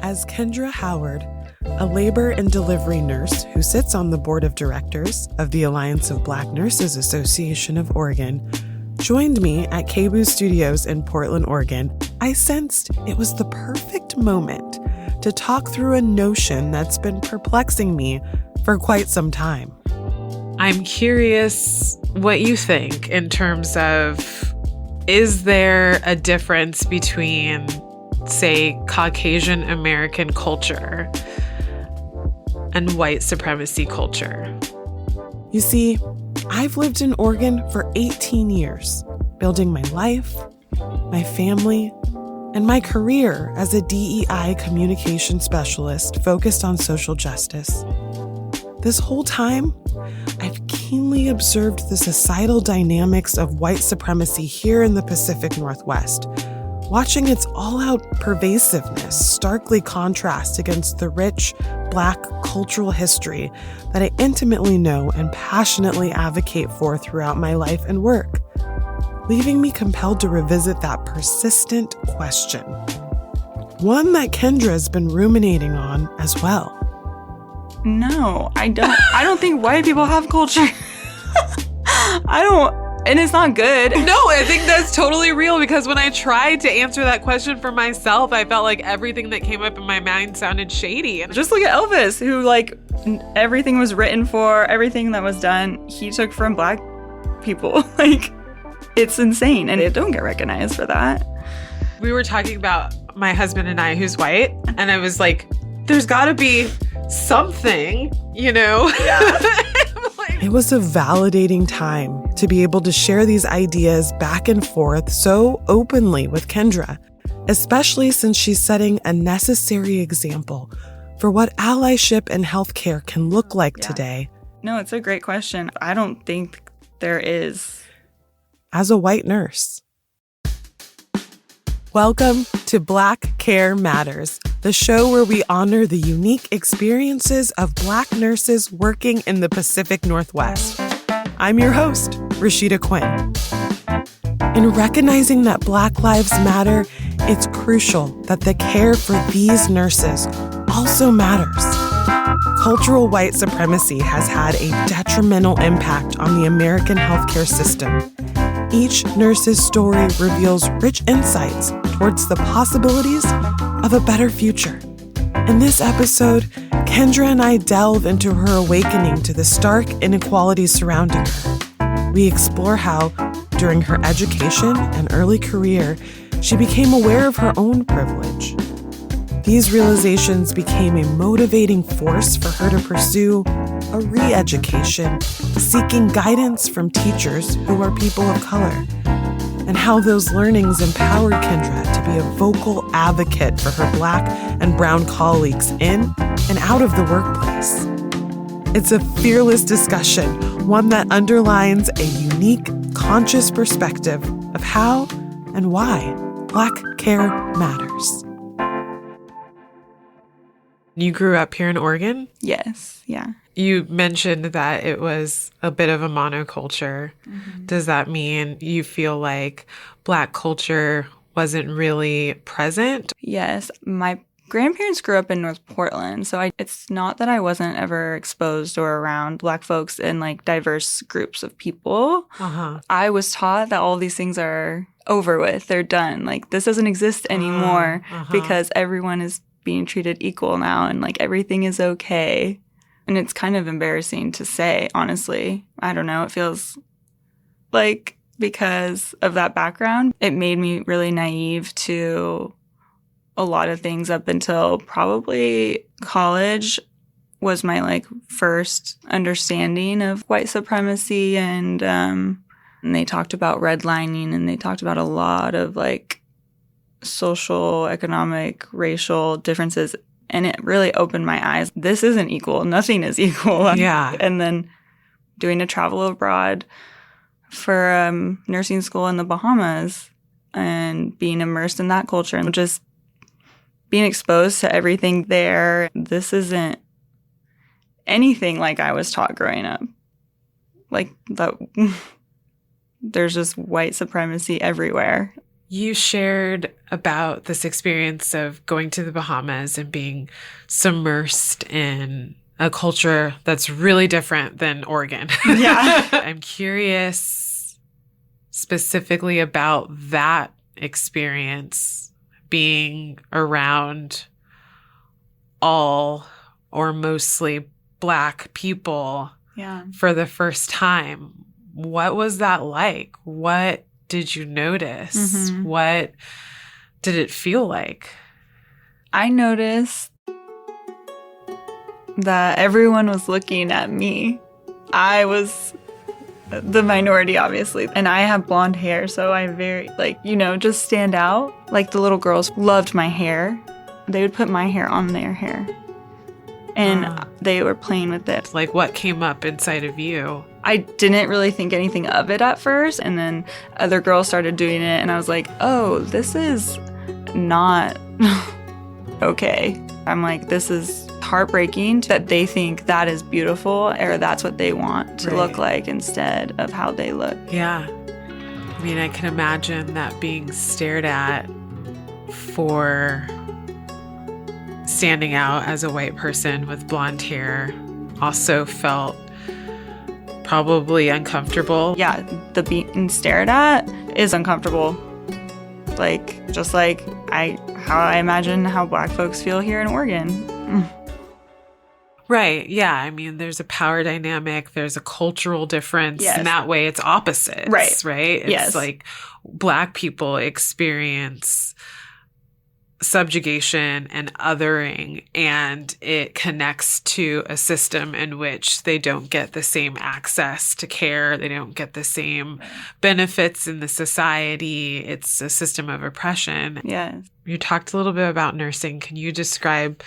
As Kendra Howard, a labor and delivery nurse who sits on the board of directors of the Alliance of Black Nurses Association of Oregon, joined me at KBOO Studios in Portland, Oregon, I sensed it was the perfect moment to talk through a notion that's been perplexing me for quite some time. I'm curious what you think in terms of, is there a difference between, say, Caucasian American culture and white supremacy culture? You see, I've lived in Oregon for 18 years, building my life, my family, and my career as a DEI communication specialist focused on social justice. This whole time, I've keenly observed the societal dynamics of white supremacy here in the Pacific Northwest, watching its all-out pervasiveness starkly contrast against the rich, Black cultural history that I intimately know and passionately advocate for throughout my life and work, leaving me compelled to revisit that persistent question. One that Kendra's been ruminating on as well. No, I don't think white people have culture. And it's not good. No, I think that's totally real, because when I tried to answer that question for myself, I felt like everything that came up in my mind sounded shady. And just look at Elvis, who everything was written for, everything that was done, he took from Black people. It's insane, and they don't get recognized for that. We were talking about my husband and I, who's white, and I was like, there's gotta be something, Yeah. It was a validating time to be able to share these ideas back and forth so openly with Kendra, especially since she's setting a necessary example for what allyship in healthcare can look like today. No, it's a great question. I don't think there is. As a white nurse. Welcome to Black Care Matters, the show where we honor the unique experiences of Black nurses working in the Pacific Northwest. I'm your host, Rashida Quinn. In recognizing that Black lives matter, it's crucial that the care for these nurses also matters. Cultural white supremacy has had a detrimental impact on the American healthcare system. Each nurse's story reveals rich insights towards the possibilities of a better future. In this episode, Kendra and I delve into her awakening to the stark inequalities surrounding her. We explore how, during her education and early career, she became aware of her own privilege. These realizations became a motivating force for her to pursue a re-education, seeking guidance from teachers who are people of color, and how those learnings empowered Kendra to be a vocal advocate for her Black and brown colleagues in and out of the workplace. It's a fearless discussion, one that underlines a unique, conscious perspective of how and why Black care matters. You grew up here in Oregon? Yes, yeah. You mentioned that it was a bit of a monoculture. Mm-hmm. Does that mean you feel like Black culture wasn't really present? Yes. My grandparents grew up in North Portland, so it's not that I wasn't ever exposed or around Black folks in diverse groups of people. Uh-huh. I was taught that all these things are over with. They're done. This doesn't exist anymore because everyone is being treated equal now and everything is okay. And it's kind of embarrassing to say, honestly. I don't know. It feels like because of that background, it made me really naive to a lot of things up until probably college was my first understanding of white supremacy. And they talked about redlining, and they talked about a lot of social, economic, racial differences. And it really opened my eyes. This isn't equal. Nothing is equal. Yeah. And then doing a travel abroad for nursing school in the Bahamas and being immersed in that culture and just being exposed to everything there. This isn't anything like I was taught growing up. That there's just white supremacy everywhere. You shared about this experience of going to the Bahamas and being submersed in a culture that's really different than Oregon. Yeah. I'm curious specifically about that experience, being around all or mostly Black people for the first time. What was that like? What did you notice? What did it feel like? I noticed that everyone was looking at me. I was the minority, obviously, and I have blonde hair, so I very, just stand out. Like, the little girls loved my hair. They would put my hair on their hair, and they were playing with it. Like, what came up inside of you? I didn't really think anything of it at first, and then other girls started doing it, and I was like, oh, this is not okay. I'm like, this is heartbreaking that they think that is beautiful, or that's what they want to look like instead of how they look. Yeah. I mean, I can imagine that being stared at for standing out as a white person with blonde hair also felt probably uncomfortable. Yeah, the being stared at is uncomfortable. Just like how I imagine how Black folks feel here in Oregon. Right. Yeah. I mean, there's a power dynamic. There's a cultural difference. Yes. And that way it's opposites. Right. It's yes. like Black people experience subjugation and othering, and it connects to a system in which they don't get the same access to care. They don't get the same benefits in the society. It's a system of oppression. Yes. You talked a little bit about nursing. Can you describe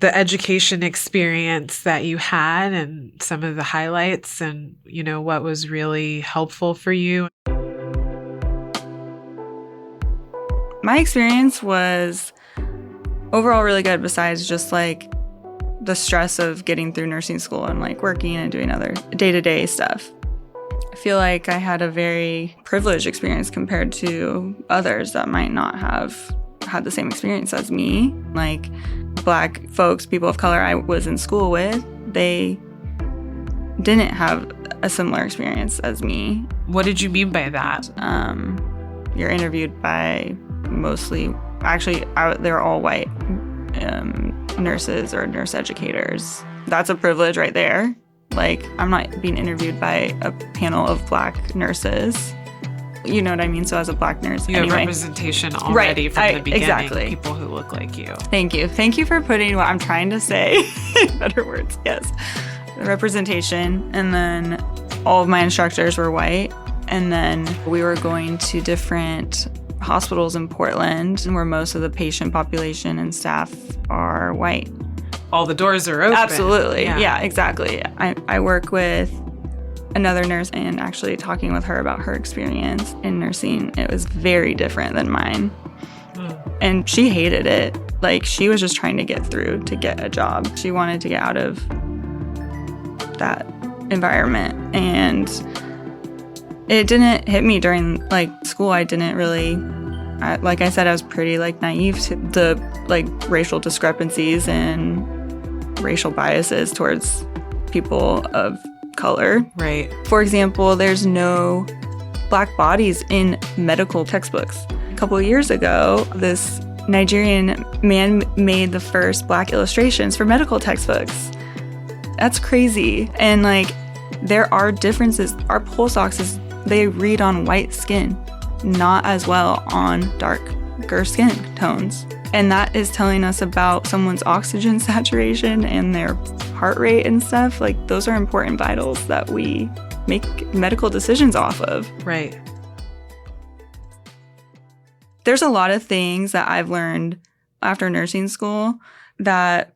the education experience that you had and some of the highlights and, what was really helpful for you? My experience was overall really good, besides just the stress of getting through nursing school and working and doing other day-to-day stuff. I feel like I had a very privileged experience compared to others that might not have had the same experience as me. Black folks, people of color I was in school with, they didn't have a similar experience as me. What did you mean by that? You're interviewed by they're all white nurses or nurse educators. That's a privilege right there. I'm not being interviewed by a panel of Black nurses. You know what I mean? So as a Black nurse, you have representation already from the beginning. Exactly. People who look like you. Thank you. Thank you for putting what I'm trying to say in better words. Yes. The representation. And then all of my instructors were white. And then we were going to different hospitals in Portland where most of the patient population and staff are white. All the doors are open. Absolutely. Yeah, exactly. I work with another nurse, and actually talking with her about her experience in nursing, it was very different than mine. And she hated it. She was just trying to get through to get a job. She wanted to get out of that environment. And it didn't hit me during school. I didn't really, like I said, I was pretty naive to the racial discrepancies and racial biases towards people of color. Right. For example, there's no Black bodies in medical textbooks. A couple of years ago, this Nigerian man made the first Black illustrations for medical textbooks. That's crazy. And there are differences. Our pulse oxes, they read on white skin, not as well on darker skin tones. And that is telling us about someone's oxygen saturation and their heart rate and stuff. Those are important vitals that we make medical decisions off of. Right. There's a lot of things that I've learned after nursing school that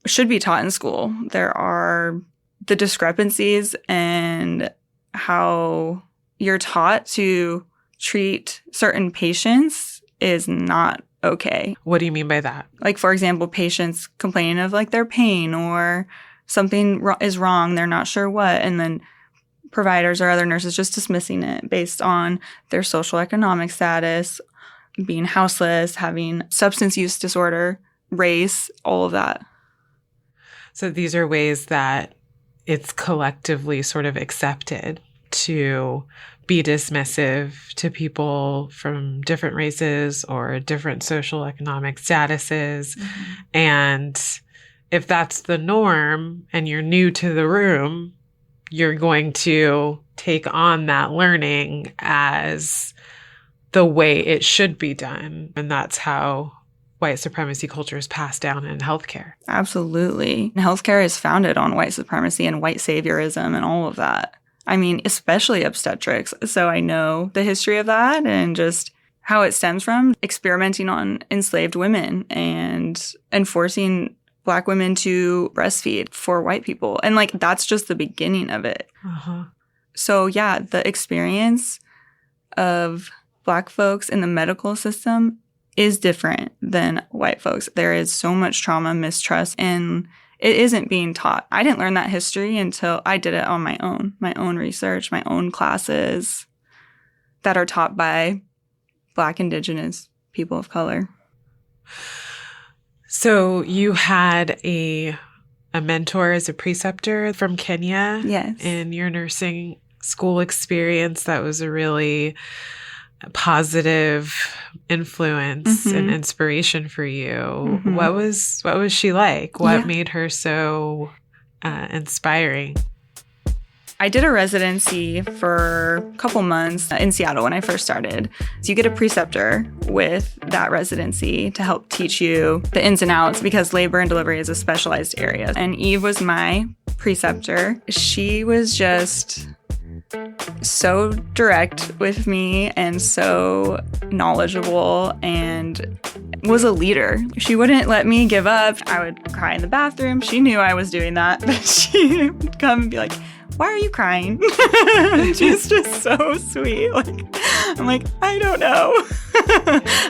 should be taught in school. There are the discrepancies and how you're taught to treat certain patients is not okay. What do you mean by that? For example, patients complaining of their pain or something is wrong, they're not sure what, and then providers or other nurses just dismissing it based on their social economic status, being houseless, having substance use disorder, race, all of that. So these are ways that it's collectively sort of accepted to be dismissive to people from different races or different social economic statuses. Mm-hmm. And if that's the norm and you're new to the room, you're going to take on that learning as the way it should be done. And that's how white supremacy culture is passed down in healthcare. Absolutely. Healthcare is founded on white supremacy and white saviorism and all of that. I mean, especially obstetrics. So I know the history of that and just how it stems from experimenting on enslaved women and enforcing Black women to breastfeed for white people. And like, that's just the beginning of it. Uh-huh. So yeah, the experience of Black folks in the medical system is different than white folks. There is so much trauma, mistrust, and it isn't being taught. I didn't learn that history until I did it on my own research, my own classes that are taught by Black, Indigenous people of color. So you had a mentor as a preceptor from Kenya. Yes. In your nursing school experience. That was a really positive influence and inspiration for you. Mm-hmm. What was she like? What made her so inspiring? I did a residency for a couple months in Seattle when I first started. So you get a preceptor with that residency to help teach you the ins and outs because labor and delivery is a specialized area. And Eve was my preceptor. She was just so direct with me and so knowledgeable and was a leader. She wouldn't let me give up. I would cry in the bathroom. She knew I was doing that, but she would come and be like, "Why are you crying?" She's just so sweet. I'm like, I don't know.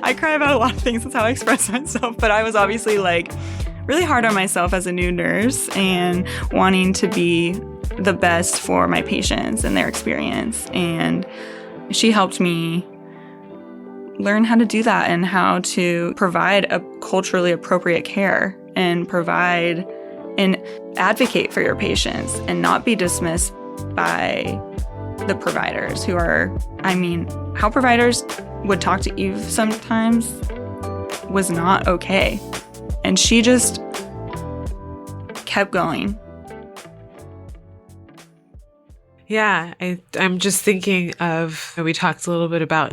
I cry about a lot of things. That's how I express myself. But I was obviously really hard on myself as a new nurse and wanting to be the best for my patients and their experience. And she helped me learn how to do that and how to provide a culturally appropriate care and provide and advocate for your patients and not be dismissed by the providers who are, how providers would talk to Eve sometimes was not okay. And she just kept going. Yeah, I'm just thinking of, we talked a little bit about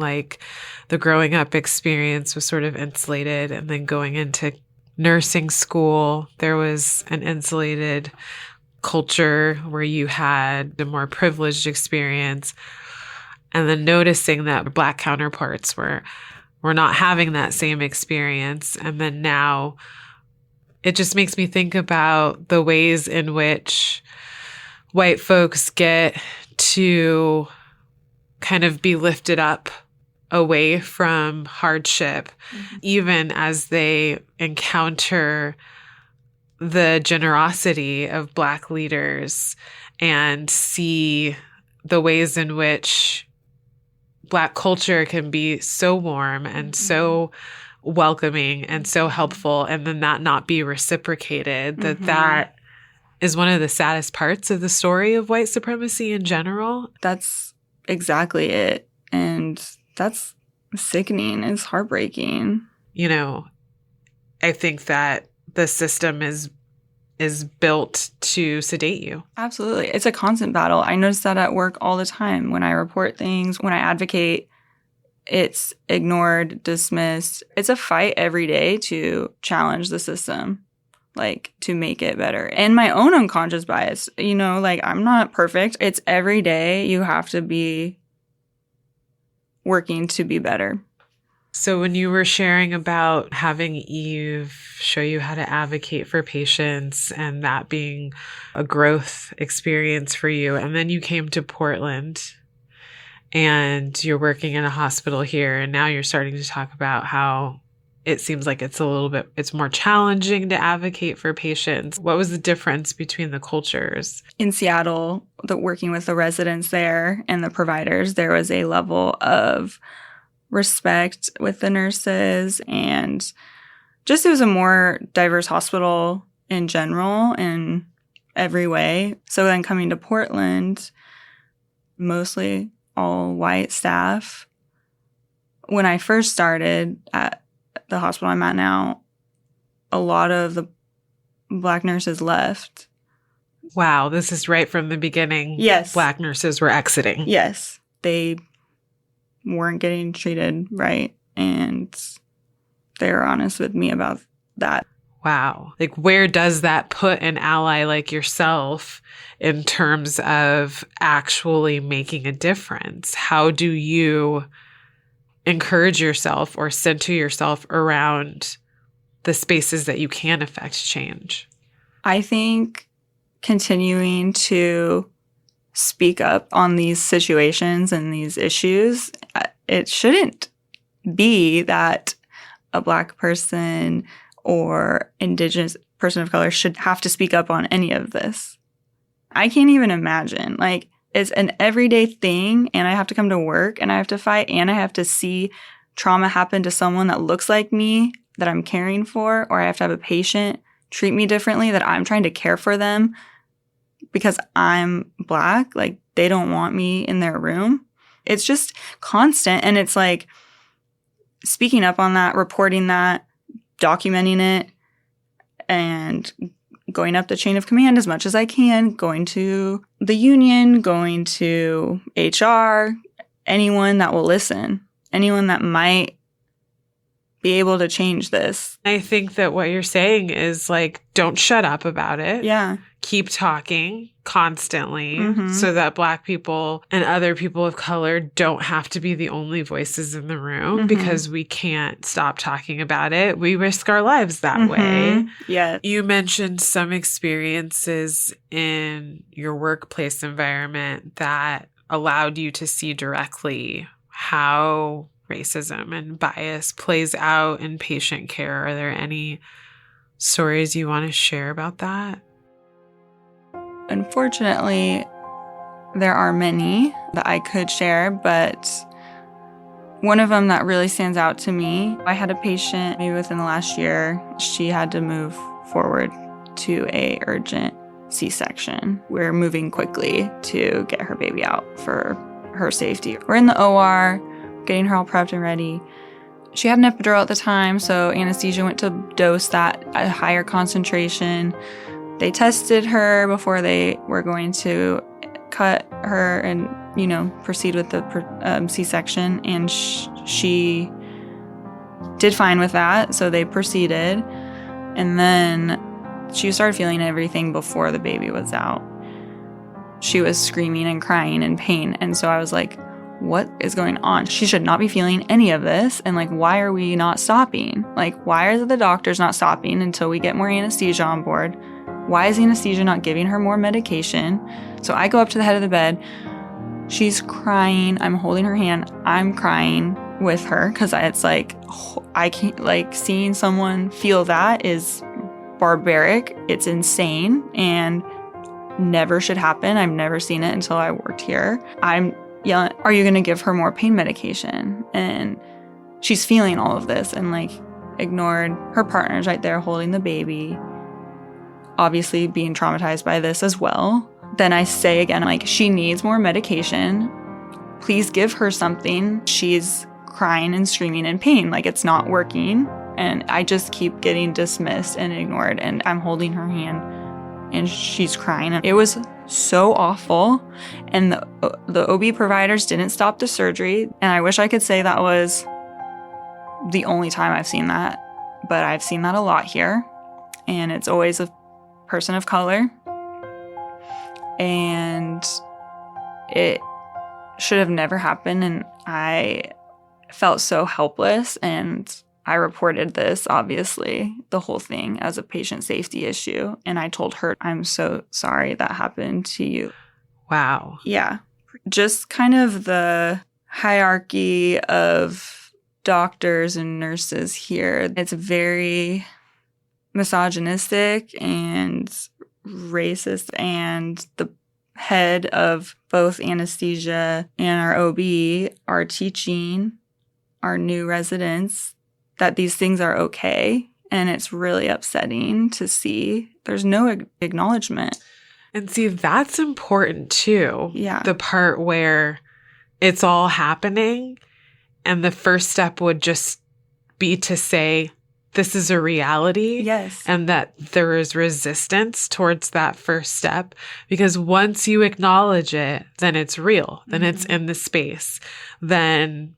the growing up experience was sort of insulated, and then going into nursing school, there was an insulated culture where you had a more privileged experience, and then noticing that Black counterparts were not having that same experience. And then now it just makes me think about the ways in which white folks get to kind of be lifted up away from hardship, even as they encounter the generosity of Black leaders and see the ways in which Black culture can be so warm and so welcoming and so helpful, and then that not be reciprocated, that is one of the saddest parts of the story of white supremacy in general. That's exactly it. And that's sickening. It's heartbreaking. I think that the system is built to sedate you. Absolutely. It's a constant battle. I notice that at work all the time. When I report things, when I advocate, it's ignored, dismissed. It's a fight every day to challenge the system, to make it better. And my own unconscious bias, I'm not perfect. It's every day you have to be working to be better. So when you were sharing about having Eve show you how to advocate for patients and that being a growth experience for you, and then you came to Portland and you're working in a hospital here, and now you're starting to talk about how it seems like it's more challenging to advocate for patients. What was the difference between the cultures? In Seattle, working with the residents there and the providers, there was a level of respect with the nurses, and just it was a more diverse hospital in general in every way. So then coming to Portland, mostly all white staff. When I first started at the hospital I'm at now, a lot of the Black nurses left. Wow, this is right from the beginning. Yes. Black nurses were exiting. Yes. They weren't getting treated right, and they were honest with me about that. Wow. Like, where does that put an ally like yourself in terms of actually making a difference? How do you encourage yourself or center yourself around the spaces that you can affect change? I think continuing to speak up on these situations and these issues, it shouldn't be that a Black person or Indigenous person of color should have to speak up on any of this. I can't even imagine. Like, it's an everyday thing, and I have to come to work, and I have to fight, and I have to see trauma happen to someone that looks like me, that I'm caring for, or I have to have a patient treat me differently, that I'm trying to care for them because I'm Black. Like, they don't want me in their room. It's just constant, and it's like speaking up on that, reporting that, documenting it, and going up the chain of command as much as I can, going to the union, going to HR, anyone that will listen, anyone that might be able to change this. I think that what you're saying is, like, don't shut up about it. Yeah. Keep talking constantly Mm-hmm. so that Black people and other people of color don't have to be the only voices in the room, because we can't stop talking about it. We risk our lives that way. Yeah. You mentioned some experiences in your workplace environment that allowed you to see directly how racism and bias plays out in patient care. Are there any stories you want to share about that? Unfortunately, there are many that I could share, but one of them that really stands out to me, I had a patient maybe within the last year. She had to move forward to a urgent C-section. We're moving quickly to get her baby out for her safety. We're in the OR, getting her all prepped and ready. She had an epidural at the time, so anesthesia went to dose that at a higher concentration. They tested her before they were going to cut her and, proceed with the C-section. And she did fine with that, so they proceeded. And then she started feeling everything before the baby was out. She was screaming and crying in pain. And so I was like, what is going on? She should not be feeling any of this. And like, why are we not stopping? Like, why are the doctors not stopping until we get more anesthesia on board? Why is anesthesia not giving her more medication? So I go up to the head of the bed. She's crying. I'm holding her hand. I'm crying with her because it's like, I can't, like, seeing someone feel that is barbaric. It's insane and never should happen. I've never seen it until I worked here. I'm yelling, are you going to give her more pain medication? And she's feeling all of this and like ignored. Her partner's right there holding the baby, obviously being traumatized by this as well. Then I say again, like, she needs more medication. Please give her something. She's crying and screaming in pain. Like, it's not working. And I just keep getting dismissed and ignored. And I'm holding her hand and she's crying. It was so awful. And the OB providers didn't stop the surgery. And I wish I could say that was the only time I've seen that. But I've seen that a lot here. And it's always a person of color, and it should have never happened. And I felt so helpless, and I reported this, obviously, the whole thing as a patient safety issue. And I told her, I'm so sorry that happened to you. Wow. Yeah. Just kind of the hierarchy of doctors and nurses here. It's very misogynistic and racist, and the head of both anesthesia and our OB are teaching our new residents that these things are okay, and it's really upsetting to see. There's no acknowledgement. And see, that's important too. Yeah. The part where it's all happening and the first step would just be to say, this is a reality. Yes. And that there is resistance towards that first step. Because once you acknowledge it, then it's real. Then it's in the space. Then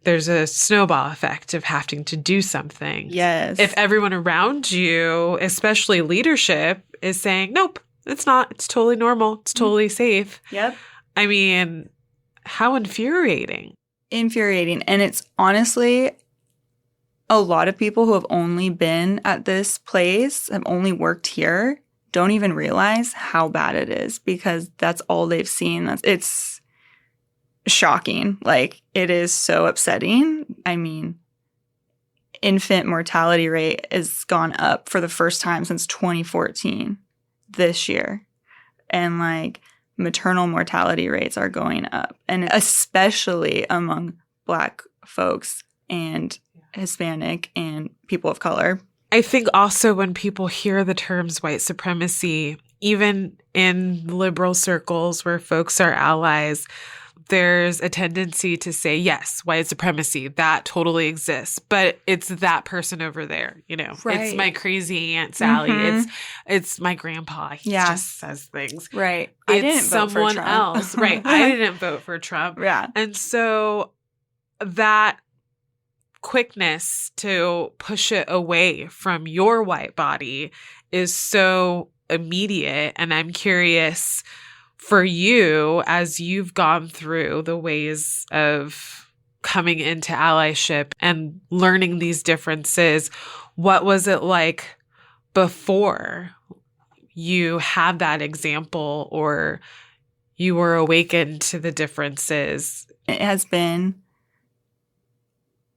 there's a snowball effect of having to do something. Yes. If everyone around you, especially leadership, is saying, nope, it's not. It's totally normal. It's totally safe. Yep. I mean, how infuriating. Infuriating. And it's honestly, a lot of people who have only been at this place, have only worked here, don't even realize how bad it is because that's all they've seen. It's shocking. Like, it is so upsetting. I mean, infant mortality rate has gone up for the first time since 2014 this year. And like, maternal mortality rates are going up. And especially among Black folks and Hispanic and people of color. I think also when people hear the terms white supremacy, even in liberal circles where folks are allies, there's a tendency to say, yes, white supremacy, that totally exists, but it's that person over there, you know, right. It's my crazy Aunt Sally. It's my grandpa. He just says things. Right. It's I didn't vote someone for Trump. else. Right. I didn't vote for Trump. Yeah. And so that quickness to push it away from your white body is so immediate. And I'm curious for you, as you've gone through the ways of coming into allyship and learning these differences, what was it like before you had that example or you were awakened to the differences? It has been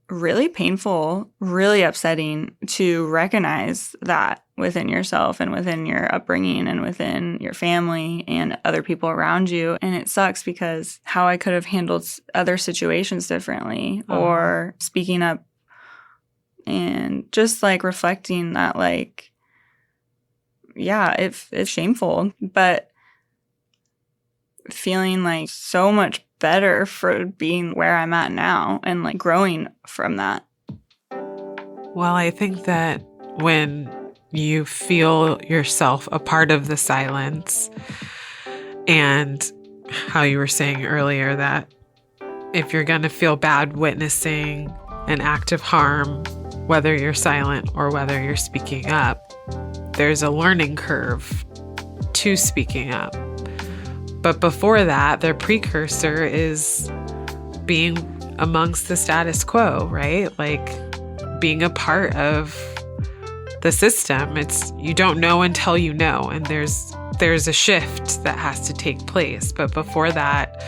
really painful, really upsetting to recognize that within yourself and within your upbringing and within your family and other people around you. And it sucks because how I could have handled other situations differently or speaking up and just like reflecting that, like, yeah, it's shameful, but feeling like so much better for being where I'm at now and like growing from that. Well, I think that when you feel yourself a part of the silence, and how you were saying earlier that if you're going to feel bad witnessing an act of harm, whether you're silent or whether you're speaking up, there's a learning curve to speaking up. But before that, their precursor is being amongst the status quo, right? Like being a part of the system. It's you don't know until you know, and there's a shift that has to take place. But before that,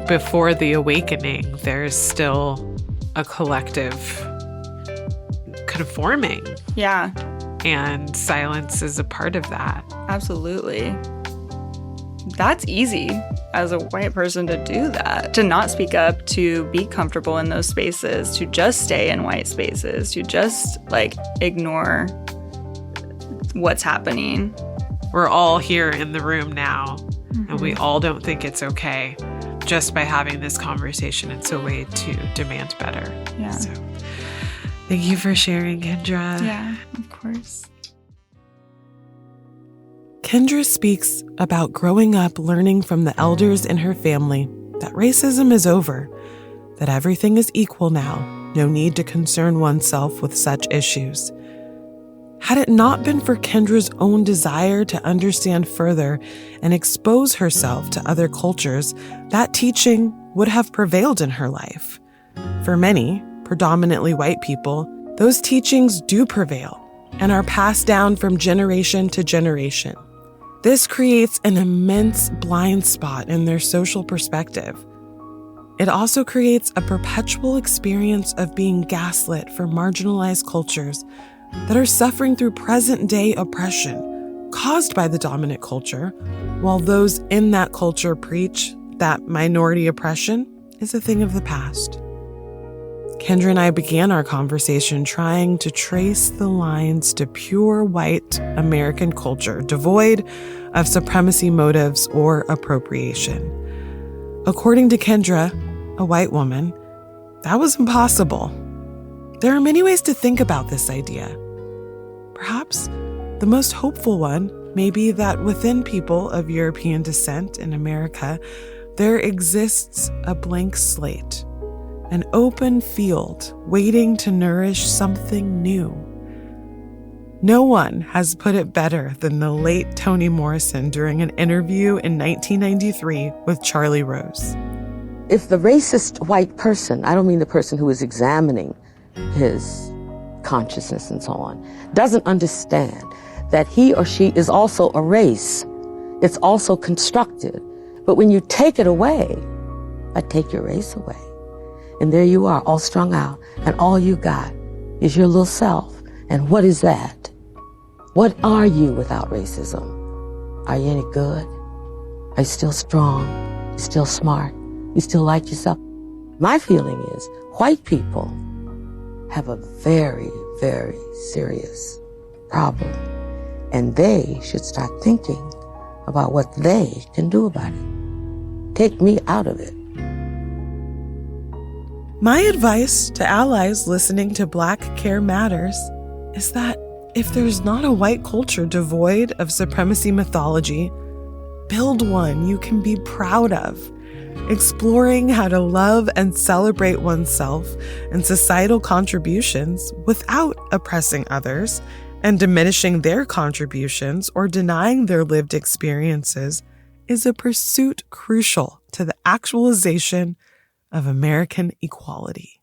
before the awakening, there's still a collective conforming. Yeah. And silence is a part of that. Absolutely. That's easy as a white person to do that, to not speak up, to be comfortable in those spaces, to just stay in white spaces, to just like ignore what's happening. We're all here in the room now, and we all don't think it's okay. Just by having this conversation, it's a way to demand better. Yeah. So, thank you for sharing, Kendra. Yeah, of course. Kendra speaks about growing up learning from the elders in her family that racism is over, that everything is equal now, no need to concern oneself with such issues. Had it not been for Kendra's own desire to understand further and expose herself to other cultures, that teaching would have prevailed in her life. For many, predominantly white people, those teachings do prevail and are passed down from generation to generation. This creates an immense blind spot in their social perspective. it also creates a perpetual experience of being gaslit for marginalized cultures that are suffering through present-day oppression caused by the dominant culture, while those in that culture preach that minority oppression is a thing of the past. Kendra and I began our conversation trying to trace the lines to pure white American culture, devoid of supremacy motives or appropriation. According to Kendra, a white woman, that was impossible. There are many ways to think about this idea. Perhaps the most hopeful one may be that within people of European descent in America, there exists a blank slate, an open field waiting to nourish something new. No one has put it better than the late Toni Morrison during an interview in 1993 with Charlie Rose. If the racist white person, I don't mean the person who is examining his consciousness and so on, doesn't understand that he or she is also a race, it's also constructed. But when you take it away, I take your race away. And there you are, all strung out, and all you got is your little self. And what is that? What are you without racism? Are you any good? Are you still strong? You still smart? You still like yourself? My feeling is white people have a very, very serious problem. And they should start thinking about what they can do about it. Take me out of it. My advice to allies listening to Black Care Matters is that if there's not a white culture devoid of supremacy mythology, build one you can be proud of, exploring how to love and celebrate oneself and societal contributions without oppressing others and diminishing their contributions or denying their lived experiences is a pursuit crucial to the actualization of American equality.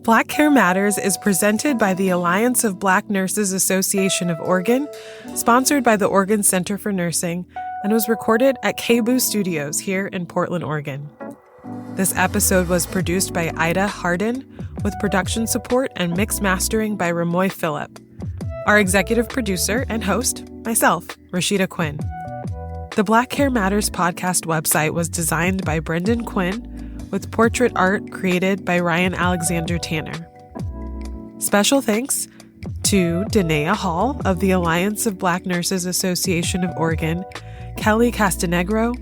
Black Care Matters is presented by the Alliance of Black Nurses Association of Oregon, sponsored by the Oregon Center for Nursing, and was recorded at KBOO Studios here in Portland, Oregon. This episode was produced by Ida Harden, with production support and mix mastering by Ramoy Phillip. Our executive producer and host, myself, Rashida Quinn. The Black Care Matters podcast website was designed by Brendan Quinn, with portrait art created by Ryan Alexander Tanner. Special thanks to Danae Hall of the Alliance of Black Nurses Association of Oregon, Kelly Castanegro,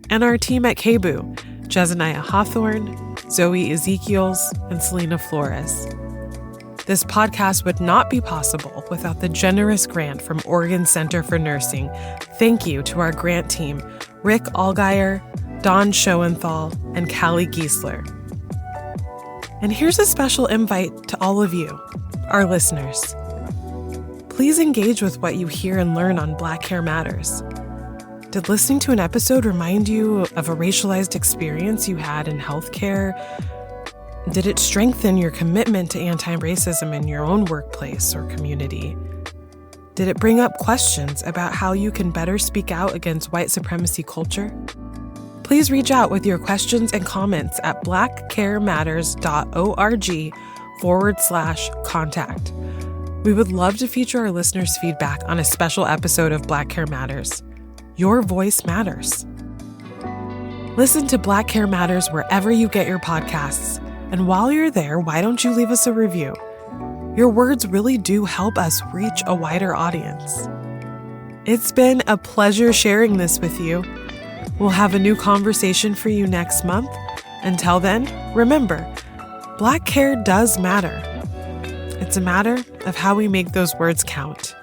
and our team at KBOO, Jezaniah Hawthorne, Zoe Ezekiels, and Selena Flores. This podcast would not be possible without the generous grant from Oregon Center for Nursing. Thank you to our grant team, Rick Allgeier, Dawn Schoenthal, and Callie Giesler. And here's a special invite to all of you, our listeners. Please engage with what you hear and learn on Black Care Matters. Did listening to an episode remind you of a racialized experience you had in healthcare? Did it strengthen your commitment to anti-racism in your own workplace or community? Did it bring up questions about how you can better speak out against white supremacy culture? Please reach out with your questions and comments at blackcarematters.org/contact. We would love to feature our listeners' feedback on a special episode of Black Care Matters. Your voice matters. Listen to Black Care Matters wherever you get your podcasts. And while you're there, why don't you leave us a review? Your words really do help us reach a wider audience. It's been a pleasure sharing this with you. We'll have a new conversation for you next month. Until then, remember, Black care does matter. It's a matter of how we make those words count.